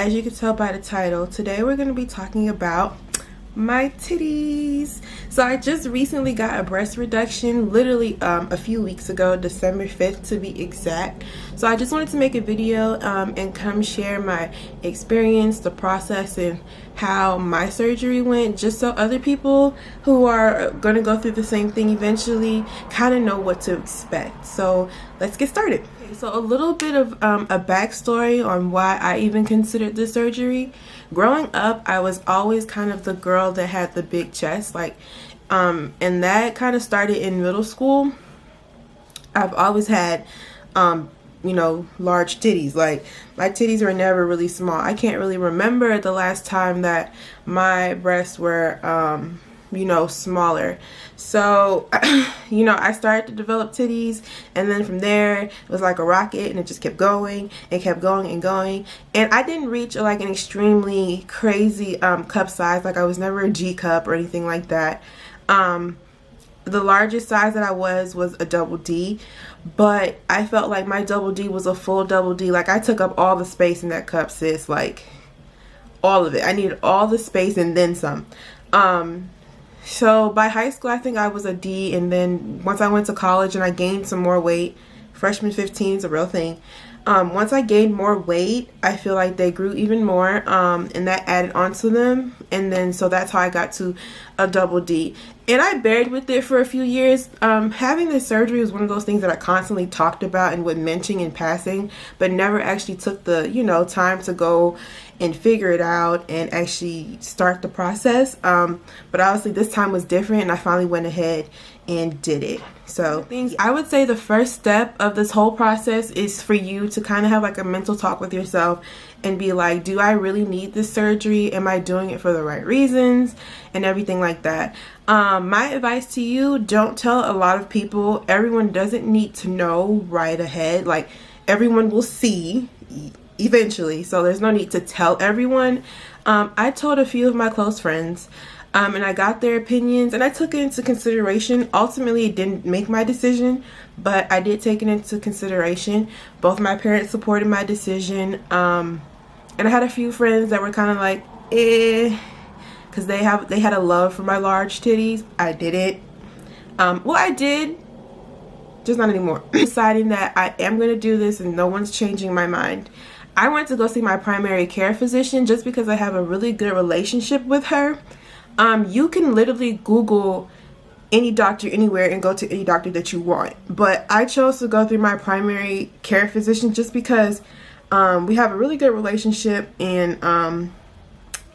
as you can tell by the title, today we're going to be talking about my titties. So I just recently got a breast reduction, literally a few weeks ago, December 5th to be exact. So I just wanted to make a video and come share my experience, the process, and how my surgery went, just so other people who are going to go through the same thing eventually kind of know what to expect. So let's get started. Okay, so a little bit of a backstory on why I even considered this surgery. Growing up, I was always kind of the girl that had the big chest, and that kind of started in middle school. I've always had large titties. Like, my titties were never really small. I can't really remember the last time that my breasts were smaller. So I started to develop titties, and then from there it was like a rocket, and it just kept going and kept going and going. And I didn't reach like an extremely crazy cup size. Like, I was never a G cup or anything like that. The largest size that I was a double D, but I felt like my double D was a full double D. Like, I took up all the space in that cup, sis. Like, all of it. I needed all the space and then some. So by high school, I think I was a D, and then once I went to college and I gained some more weight, freshman 15 is a real thing. Once I gained more weight, I feel like they grew even more, and that added onto them, and then so that's how I got to a double D. And I bared with it for a few years. Having this surgery was one of those things that I constantly talked about and would mention in passing, but never actually took the time to go and figure it out and actually start the process. But obviously this time was different, and I finally went ahead and did it. So I would say the first step of this whole process is for you to kind of have like a mental talk with yourself and be like, do I really need this surgery? Am I doing it for the right reasons? And everything like that. My advice to you, don't tell a lot of people. Everyone doesn't need to know right ahead. Like, everyone will see eventually, so there's no need to tell everyone. I told a few of my close friends, and I got their opinions, and I took it into consideration. Ultimately, it didn't make my decision, but I did take it into consideration. Both my parents supported my decision, and I had a few friends that were kind of like, because they had a love for my large titties. I didn't. Well, I did, just not anymore. Deciding that I am going to do this, and no one's changing my mind. I went to go see my primary care physician just because I have a really good relationship with her. You can literally Google any doctor anywhere and go to any doctor that you want. But I chose to go through my primary care physician just because we have a really good relationship, and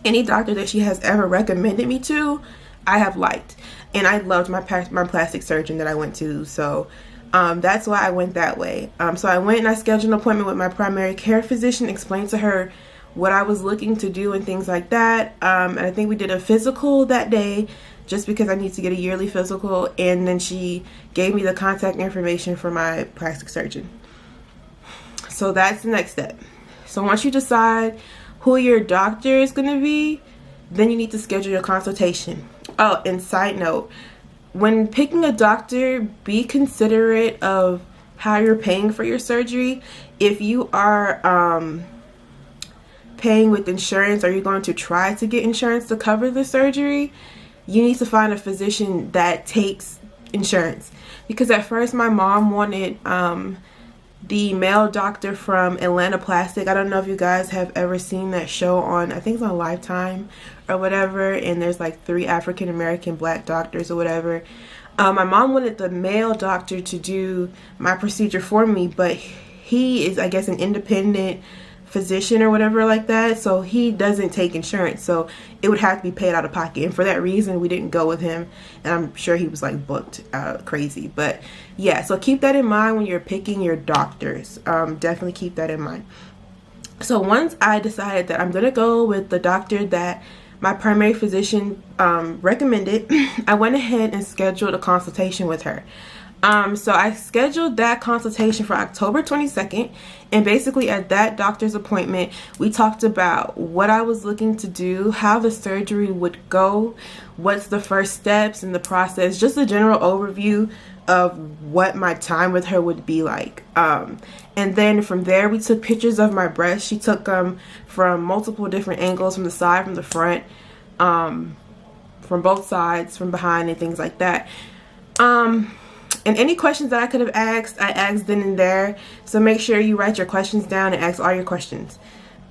any doctor that she has ever recommended me to, I have liked. And I loved my plastic surgeon that I went to, so that's why I went that way. So I went and I scheduled an appointment with my primary care physician, explained to her what I was looking to do and things like that. And I think we did a physical that day just because I need to get a yearly physical, and then she gave me the contact information for my plastic surgeon. So that's the next step. So once you decide who your doctor is going to be, then you need to schedule your consultation. Oh, and side note, when picking a doctor, be considerate of how you're paying for your surgery. If you are paying with insurance, or you're going to try to get insurance to cover the surgery, you need to find a physician that takes insurance. Because at first my mom wanted the male doctor from Atlanta Plastic. I don't know if you guys have ever seen that show on, I think it's on Lifetime or whatever, and there's like 3 African American black doctors or whatever. My mom wanted the male doctor to do my procedure for me, but he is, I guess, an independent physician or whatever like that, so he doesn't take insurance, so it would have to be paid out of pocket. And for that reason, we didn't go with him, and I'm sure he was like booked crazy. But yeah, so keep that in mind when you're picking your doctors. Definitely keep that in mind. So once I decided that I'm gonna go with the doctor that my primary physician recommended, I went ahead and scheduled a consultation with her. So I scheduled that consultation for October 22nd, and basically at that doctor's appointment, we talked about what I was looking to do, how the surgery would go, what's the first steps in the process, just a general overview of what my time with her would be like. And then from there, we took pictures of my breast. She took them from multiple different angles, from the side, from the front, from both sides, from behind, and things like that. And any questions that I could have asked, I asked then and there. So make sure you write your questions down and ask all your questions.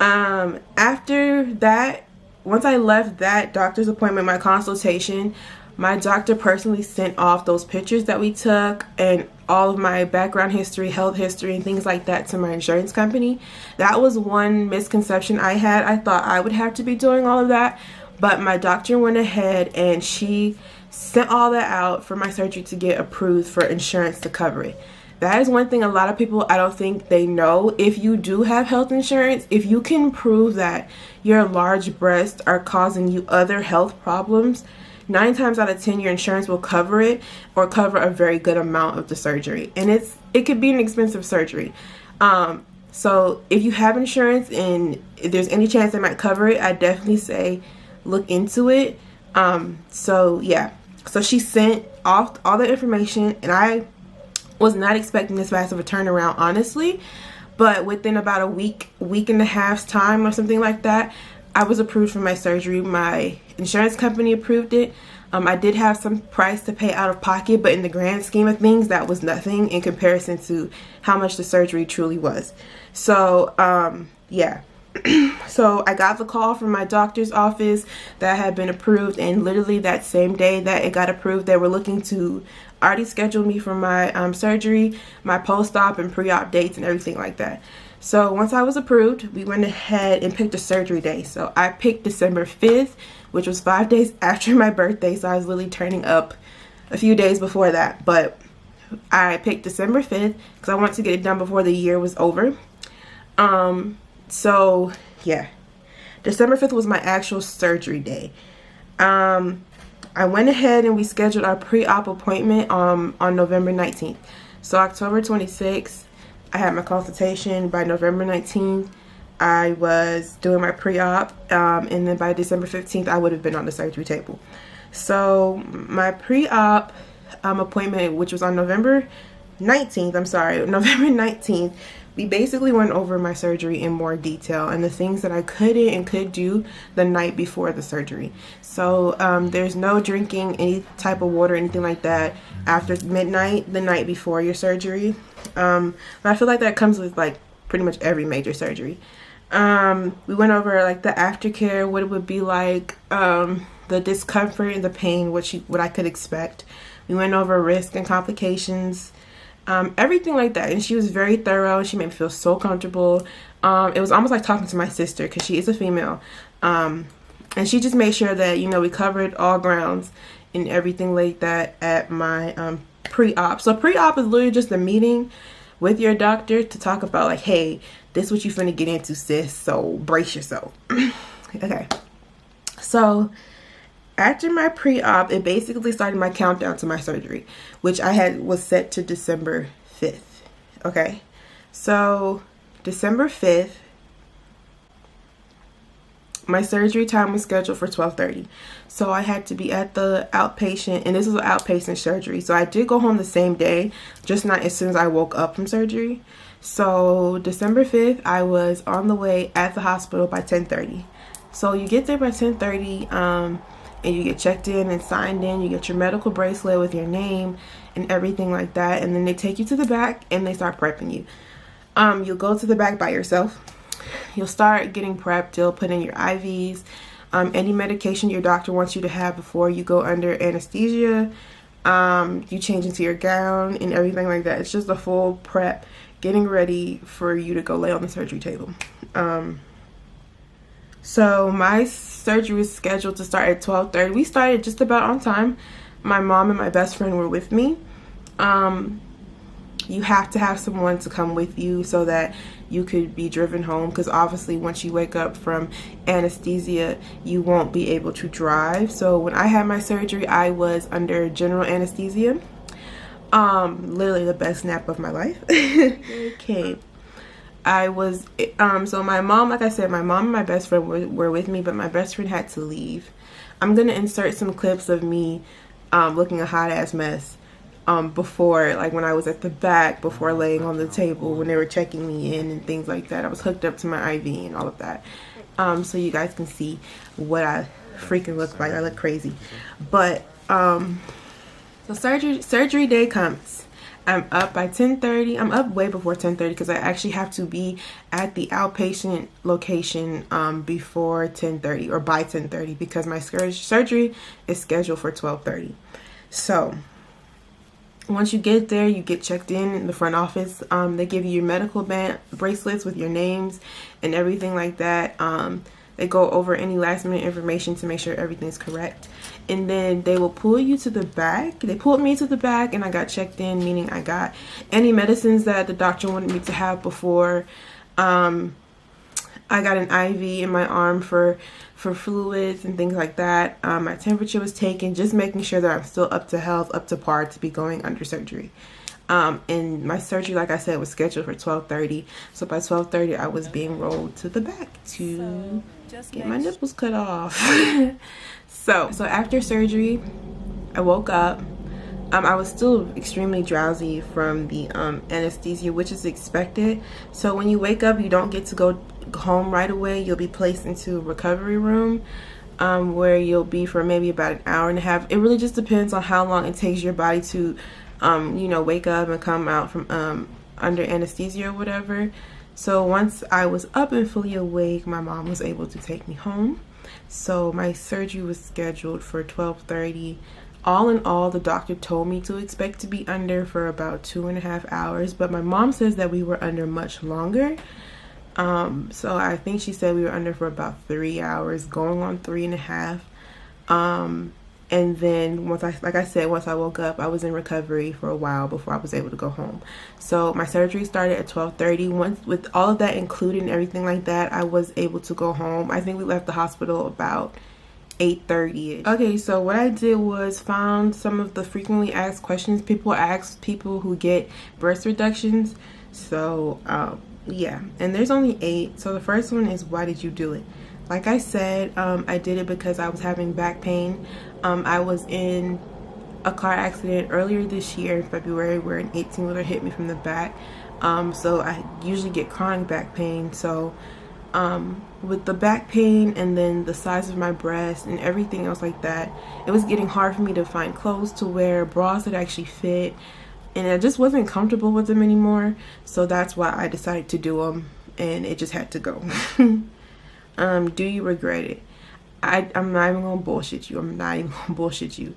After that, once I left that doctor's appointment, my consultation, my doctor personally sent off those pictures that we took and all of my background history, health history, and things like that to my insurance company. That was one misconception I had. I thought I would have to be doing all of that, but my doctor went ahead and she sent all that out for my surgery to get approved for insurance to cover it. That is one thing a lot of people, I don't think they know. If you do have health insurance, if you can prove that your large breasts are causing you other health problems, 9 times out of 10 your insurance will cover it, or cover a very good amount of the surgery. And it could be an expensive surgery. So if you have insurance and if there's any chance they might cover it, I definitely say look into it. So yeah, so she sent off all the information, and I was not expecting this fast of a turnaround, honestly, but within about a week and a half's time or something like that, I was approved for my surgery. My insurance company approved it. I did have some price to pay out of pocket, but in the grand scheme of things, that was nothing in comparison to how much the surgery truly was. So yeah. So I got the call from my doctor's office that I had been approved, and literally that same day that it got approved, they were looking to already schedule me for my surgery, my post-op and pre-op dates and everything like that. So once I was approved, we went ahead and picked a surgery day. So I picked December 5th, which was 5 days after my birthday, so I was literally turning up a few days before that. But I picked December 5th because I wanted to get it done before the year was over. So yeah, December 5th was my actual surgery day. I went ahead and we scheduled our pre-op appointment on November 19th. So October 26th, I had my consultation. By November 19th, I was doing my pre-op, and then by December 15th, I would have been on the surgery table. So my pre-op appointment, which was on November 19th, we basically went over my surgery in more detail and the things that I couldn't and could do the night before the surgery. So there's no drinking any type of water, anything like that after midnight the night before your surgery. But I feel like that comes with like pretty much every major surgery. We went over like the aftercare, what it would be like, the discomfort and the pain, what I could expect. We went over risk and complications, everything like that. And she was very thorough. She made me feel so comfortable. It was almost like talking to my sister because she is a female. And she just made sure that, you know, we covered all grounds and everything like that at my pre-op. So pre-op is literally just a meeting with your doctor to talk about like, hey, this is what you finna get into, sis, so brace yourself. Okay, so after my pre-op, it basically started my countdown to my surgery, which was set to December 5th. Okay, so December 5th, my surgery time was scheduled for 12:30. So I had to be at the outpatient, and this was an outpatient surgery. So I did go home the same day, just not as soon as I woke up from surgery. So December 5th, I was on the way at the hospital by 10:30. So you get there by 10:30, and you get checked in and signed in. You get your medical bracelet with your name and everything like that. And then they take you to the back and they start prepping you. You'll go to the back by yourself. You'll start getting prepped. They'll put in your IVs, any medication your doctor wants you to have before you go under anesthesia. You change into your gown and everything like that. It's just a full prep, getting ready for you to go lay on the surgery table. So my surgery was scheduled to start at 12:30. We started just about on time. My mom and my best friend were with me. You have to have someone to come with you so that you could be driven home, because obviously once you wake up from anesthesia, you won't be able to drive. So when I had my surgery, I was under general anesthesia. Literally the best nap of my life. Okay. I was, so my mom, like I said, my mom and my best friend were with me, but my best friend had to leave. I'm going to insert some clips of me looking a hot ass mess before, like when I was at the back, before laying on the table, when they were checking me in and things like that. I was hooked up to my IV and all of that. So you guys can see what I freaking look like. I look crazy. But so surgery day comes. I'm up by 10:30. I'm up way before 10:30 because I actually have to be at the outpatient location before 10:30 or by 10:30 because my surgery is scheduled for 12:30. So once you get there, you get checked in the front office. They give you your medical bracelets with your names and everything like that. They go over any last minute information to make sure everything's correct. And then they will pull you to the back. They pulled me to the back and I got checked in, meaning I got any medicines that the doctor wanted me to have before. I got an IV in my arm for fluids and things like that. My temperature was taken, just making sure that I'm still up to health, up to par to be going under surgery. And my surgery, like I said, was scheduled for 12:30. So by 12:30, I was being rolled to the back to get my nipples cut off. So after surgery, I woke up. I was still extremely drowsy from the anesthesia, which is expected. So when you wake up, you don't get to go home right away. You'll be placed into a recovery room where you'll be for maybe about an hour and a half. It really just depends on how long it takes your body to you know, wake up and come out from under anesthesia or whatever. So once I was up and fully awake, my mom was able to take me home. So my surgery was scheduled for 12:30. All in all, the doctor told me to expect to be under for about 2.5 hours, but my mom says that we were under much longer. So I think she said we were under for about 3 hours, going on 3.5. And then once I woke up, I was in recovery for a while before I was able to go home. So my surgery started at 12:30. Once with all of that included and everything like that, I was able to go home. I think we left the hospital about 8:30. Okay, so what I did was found some of the frequently asked questions people ask people who get breast reductions. So yeah, and there's only 8. So the first one is, why did you do it? Like I said, I did it because I was having back pain. I was in a car accident earlier this year in February where an 18-wheeler hit me from the back. So I usually get chronic back pain. So with the back pain and then the size of my breast and everything else like that, it was getting hard for me to find clothes to wear, bras that actually fit, and I just wasn't comfortable with them anymore. So that's why I decided to do them, and it just had to go. Do you regret it? I'm not even gonna bullshit you. I'm not even gonna bullshit you.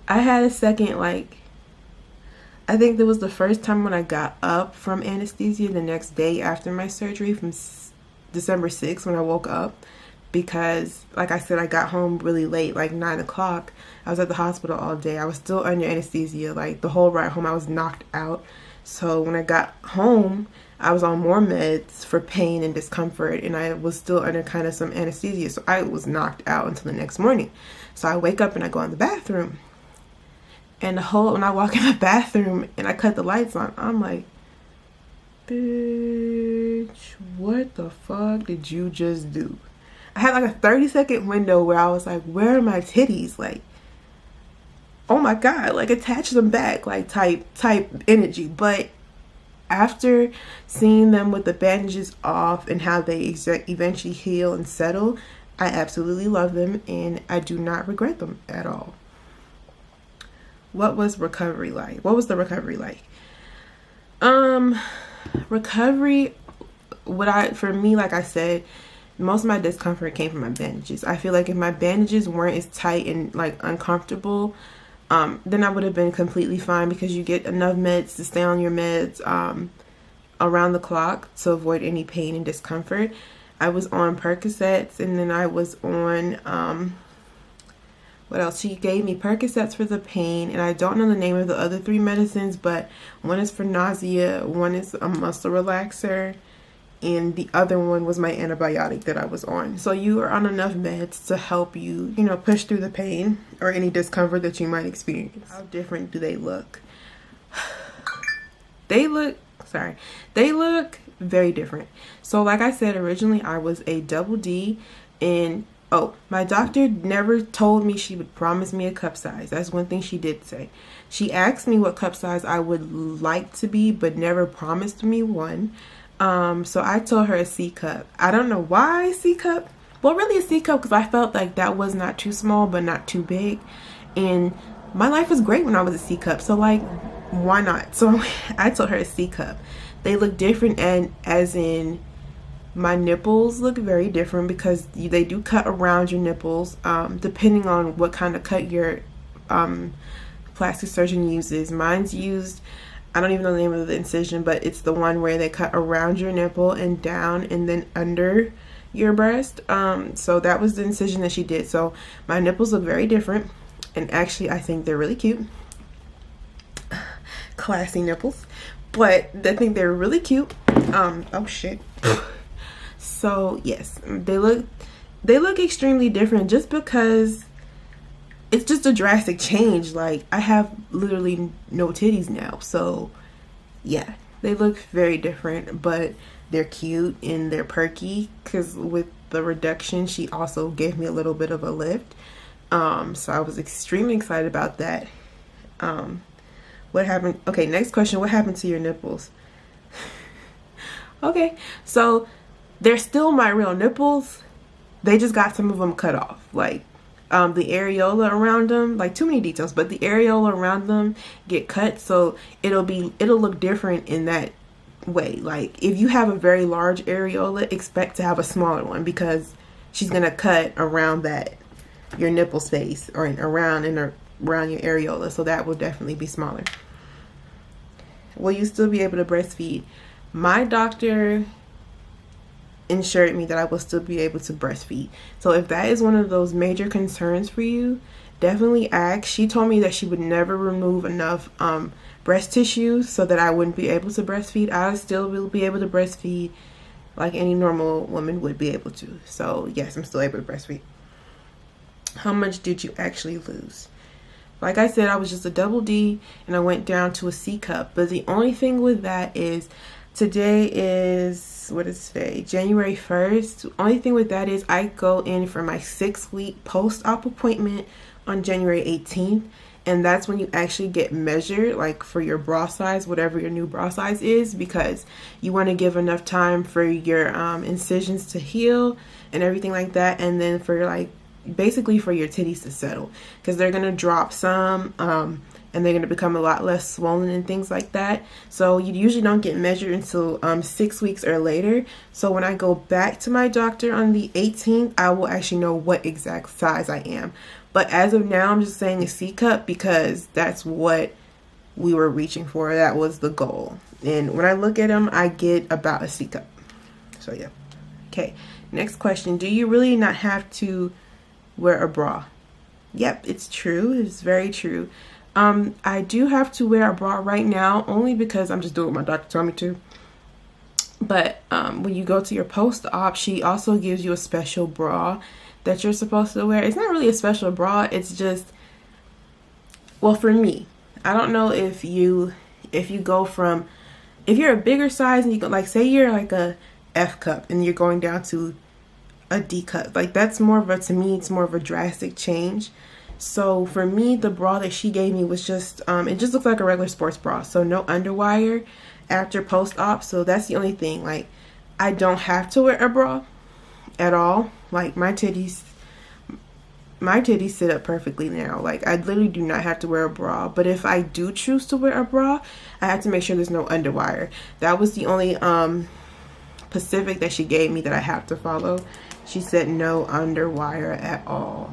I had a second, like, I think that was the first time when I got up from anesthesia the next day after my surgery, from December 6th when I woke up, because like I said, I got home really late, like 9 o'clock. I was at the hospital all day. I was still under anesthesia, like the whole ride home I was knocked out. So when I got home, I was on more meds for pain and discomfort, and I was still under kind of some anesthesia, so I was knocked out until the next morning. So I wake up and I go in the bathroom, and when I walk in the bathroom and I cut the lights on, I'm like, bitch, what the fuck did you just do? I had like a 30-second window where I was like, where are my titties? Like, oh my god, like attach them back, like type energy. But after seeing them with the bandages off and how they eventually heal and settle, I absolutely love them and I do not regret them at all. What was recovery like? What was the recovery like? Recovery, for me, like I said, most of my discomfort came from my bandages. I feel like if my bandages weren't as tight and like uncomfortable, then I would have been completely fine, because you get enough meds to stay on your meds around the clock to avoid any pain and discomfort. I was on Percocets, and then I was on what else? She gave me Percocets for the pain, and I don't know the name of the other 3 medicines, but one is for nausea, one is a muscle relaxer, and the other one was my antibiotic that I was on. So you are on enough meds to help you, you know, push through the pain or any discomfort that you might experience. How different do they look? They look very different. So like I said, originally I was a double D, and Oh, my doctor never told me she would promise me a cup size. That's one thing she did say. She asked me what cup size I would like to be, but never promised me one. So I told her a C cup. I don't know why C cup. Well, really a C cup because I felt like that was not too small, but not too big. And my life was great when I was a C cup. So like, why not? So I told her a C cup. They look different, and as in my nipples look very different because they do cut around your nipples, depending on what kind of cut your plastic surgeon uses. Mine's used, I don't even know the name of the incision, but it's the one where they cut around your nipple and down and then under your breast. So that was the incision that she did. So my nipples look very different, and actually I think they're really cute. Classy nipples, but I think they're really cute. Oh shit. So yes, they look extremely different just because it's just a drastic change. Like, I have literally no titties now, so yeah, they look very different, but they're cute and they're perky because with the reduction she also gave me a little bit of a lift. So I was extremely excited about that. What happened? Okay, next question. What happened to your nipples? Okay, so they're still my real nipples. They just got some of them cut off. Like, the areola around them, like, too many details, but the areola around them get cut, so it'll look different in that way. Like, if you have a very large areola, expect to have a smaller one because she's gonna cut around your nipple space, or around your areola, so that will definitely be smaller. Will you still be able to breastfeed? My doctor ensured me that I will still be able to breastfeed. So if that is one of those major concerns for you, definitely ask. She told me that she would never remove enough breast tissue so that I wouldn't be able to breastfeed. I still will be able to breastfeed like any normal woman would be able to. So yes, I'm still able to breastfeed. How much did you actually lose? Like I said, I was just a double D and I went down to a C cup. But the only thing with that is today is, what is today? January 1st. The only thing with that is I go in for my 6-week post-op appointment on January 18th. And that's when you actually get measured, like for your bra size, whatever your new bra size is, because you want to give enough time for your incisions to heal and everything like that. And then for basically for your titties to settle, because they're going to drop some and they're going to become a lot less swollen and things like that. So you usually don't get measured until 6 weeks or later. So when I go back to my doctor on the 18th, I will actually know what exact size I am. But as of now, I'm just saying a C cup because that's what we were reaching for. That was the goal. And when I look at them, I get about a C cup. So yeah. Okay, next question. Do you really not have to wear a bra? Yep, it's true. It's very true. I do have to wear a bra right now only because I'm just doing what my doctor told me to. But when you go to your post-op, she also gives you a special bra that you're supposed to wear. It's not really a special bra. It's just, well, for me, I don't know if you go from, if you're a bigger size and you go, like, say you're like a F cup and you're going down to a D cup, like that's more of a, to me, it's more of a drastic change. So for me, the bra that she gave me was just, it just looks like a regular sports bra. So no underwire after post-op. So that's the only thing. Like, I don't have to wear a bra at all. Like, my titties sit up perfectly now. Like, I literally do not have to wear a bra. But if I do choose to wear a bra, I have to make sure there's no underwire. That was the only specific that she gave me that I have to follow. She said no underwire at all.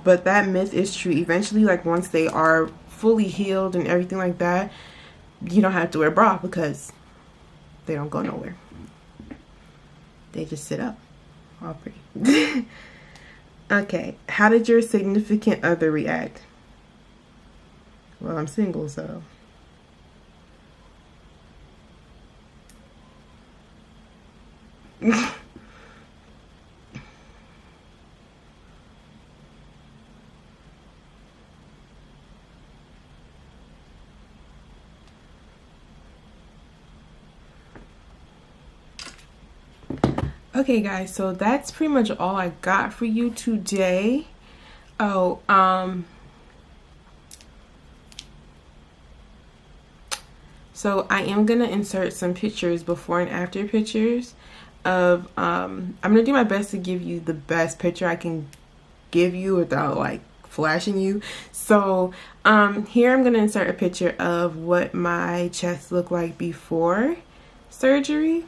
But that myth is true. Eventually, like, once they are fully healed and everything like that, you don't have to wear a bra because they don't go nowhere. They just sit up all pretty. Okay, how did your significant other react? Well, I'm single, so. Okay guys, so that's pretty much all I got for you today. Oh, so I am gonna insert some pictures, before and after pictures of I'm gonna do my best to give you the best picture I can give you without like flashing you. So here I'm gonna insert a picture of what my chest looked like before surgery,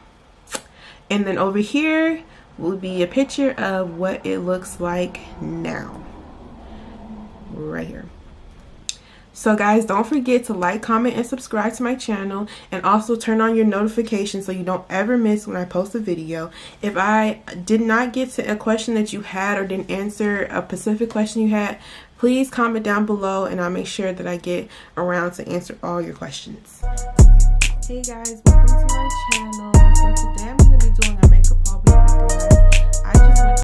and then over here will be a picture of what it looks like now, right here. So guys, don't forget to like, comment, and subscribe to my channel, and also turn on your notifications so you don't ever miss when I post a video. If I did not get to a question that you had or didn't answer a specific question you had, please comment down below and I'll make sure that I get around to answer all your questions. Hey guys, welcome to my channel. So today